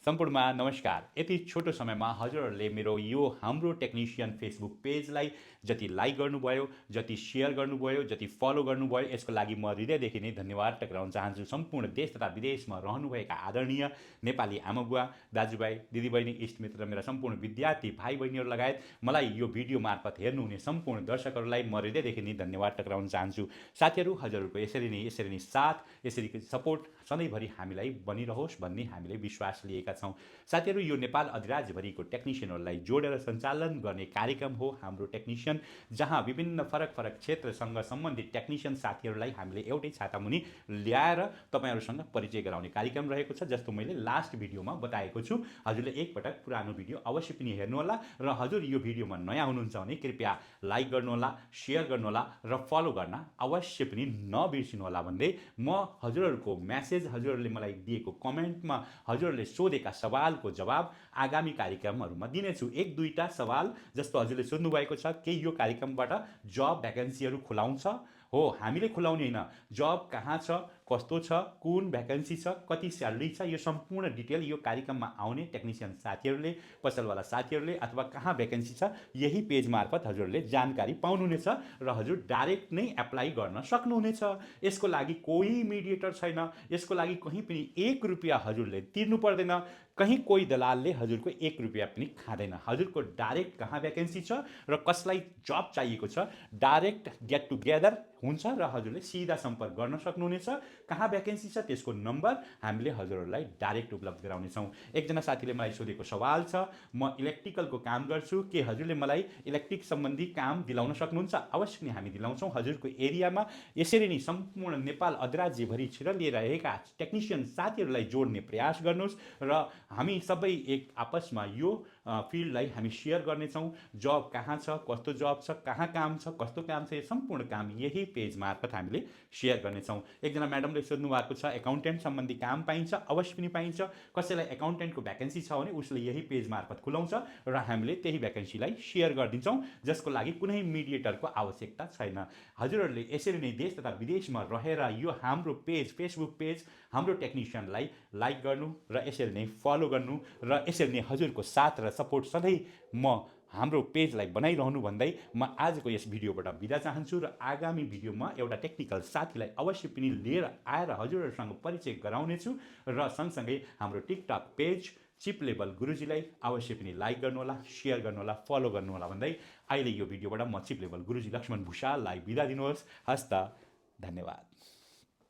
सम्पूर्णमा नमस्कार। यति छोटो समयमा हजुरहरूले मेरो यो हाम्रो टेक्निसियन फेसबुक पेजलाई जति लाइक गर्नुभयो, जति सेयर गर्नुभयो, जति फलो गर्नुभयो, यसको लागि म हृदयदेखि नै धन्यवाद टक्राउन चाहन्छु। सम्पूर्ण देश तथा विदेशमा रहनुभएका आदरणीय नेपाली आमाबुवा, दाजुभाइ, दिदीबहिनी, इष्टमित्र र मेरा सम्पूर्ण विद्यार्थी भाइ बहिनीहरू लगायत मलाई यो भिडियो मार्फत हेर्नुहुने सम्पूर्ण दर्शकहरूलाई म हृदयदेखि नै धन्यवाद टक्राउन चाहन्छु। साथीहरू, हजुरहरूको यसरी नै साथ, यसरी सपोर्ट सधैँभरि हामीलाई बनिरहोस् भन्ने हामीले विश्वास लिएका छौँ। साथीहरू, यो नेपाल अधिराज्यभरिको टेक्निसियनहरूलाई जोडेर सञ्चालन गर्ने कार्यक्रम हो हाम्रो टेक्निसियन, जहाँ विभिन्न फरक फरक क्षेत्रसँग सम्बन्धित टेक्निसियन साथीहरूलाई हामीले एउटै छातामुनि ल्याएर तपाईँहरूसँग परिचय गराउने कार्यक्रम रहेको छ। जस्तो मैले लास्ट भिडियोमा बताएको छु, हजुरले एकपटक पुरानो भिडियो अवश्य पनि हेर्नुहोला र हजुर यो भिडियोमा नयाँ हुनुहुन्छ भने कृपया लाइक गर्नुहोला, सेयर गर्नुहोला र फलो गर्न अवश्य पनि नबिर्सिनुहोला भन्दै म हजुरहरूको म्यासेज, हजुरहरूले मलाई दिएको कमेन्टमा हजुरहरूले सोधेका सवालको जवाब आगामी कार्यक्रमहरूमा दिनेछु। एक दुईवटा सवाल जस्तो हजुरले सोध्नुभएको छ, के यो कार्यक्रमबाट जब भ्याकेन्सीहरू खुलाउँछ? हो, हामीले खुलाउने होइन। जब कहाँ छ, कस्तो छ, कुन भ्याकेन्सी छ, कति स्यालेरी छ, यो सम्पूर्ण डिटेल यो कार्यक्रममा आउने टेक्निसियन साथीहरूले, पसलवाला साथीहरूले अथवा कहाँ भ्याकेन्सी छ यही पेज मार्फत हजुरहरूले जानकारी पाउनुहुनेछ र हजुर डाइरेक्ट नै एप्लाई गर्न सक्नुहुनेछ। यसको लागि कोही मिडिएटर छैन, यसको लागि कहीँ पनि 1 रुपियाँ हजुरले तिर्नु पर्दैन, कहीँ कोही दलालले हजुरको 1 रुपियाँ पनि खाँदैन। हजुरको डाइरेक्ट कहाँ भ्याकेन्सी छ र कसलाई जब चाहिएको छ, डाइरेक्ट गेट टुगेदर हुन्छ र हजुरले सिधा सम्पर्क गर्न सक्नुहुनेछ। कहाँ भ्याकेन्सी छ त्यसको नम्बर हामीले हजुरहरूलाई डाइरेक्ट उपलब्ध गराउनेछौँ। एकजना साथीले मलाई सोधेको सवाल छ, म इलेक्ट्रिकलको काम गर्छु, के हजुरले मलाई इलेक्ट्रिक सम्बन्धी काम दिलाउन सक्नुहुन्छ? अवश्य पनि हामी दिलाउँछौँ। हजुरको एरियामा यसरी नै सम्पूर्ण नेपाल अधिराज्यभरि छिरलिएर रहेका टेक्निसियन साथीहरूलाई जोड्ने प्रयास गर्नुहोस् र हामी सबै एक आपसमा यो फिल्डलाई हामी सेयर गर्नेछौँ। जब कहाँ छ, कस्तो जब छ, कहाँ काम छ, कस्तो काम छ, यो सम्पूर्ण काम यही पेज मार्फत हामीले सेयर गर्नेछौँ। एकजना म्याडमले सोध्नु भएको छ, एकाउन्टेन्ट सम्बन्धी काम पाइन्छ? अवश्य पनि पाइन्छ। कसैलाई एकाउन्टेन्टको भ्याकेन्सी छ भने उसले यही पेज मार्फत खुलाउँछ र हामीले त्यही भ्याकेन्सीलाई सेयर गरिदिन्छौँ, जसको लागि कुनै मिडिएटरको आवश्यकता छैन। हजुरहरूले यसरी नै देश तथा विदेशमा रहेर यो हाम्रो पेज, फेसबुक पेज हाम्रो टेक्निसियनलाई लाइक गर्नु र यसरी नै फलो गर्नु र यसरी नै हजुरको साथ र सपोर्ट सधैँ म हाम्रो पेजलाई बनाइरहनु भन्दै म आजको यस भिडियोबाट बिदा चाहन्छु र आगामी भिडियोमा एउटा टेक्निकल साथीलाई अवश्य पनि लिएर आएर हजुरहरूसँग परिचय गराउनेछु र सँगसँगै हाम्रो टिकटक पेज चिप लेभल गुरुजीलाई अवश्य पनि लाइक गर्नुहोला, सेयर गर्नुहोला, फलो गर्नुहोला भन्दै अहिले यो भिडियोबाट म चिप लेभल गुरुजी लक्ष्मण भुषाललाई बिदा दिनुहोस्। हस्त, धन्यवाद।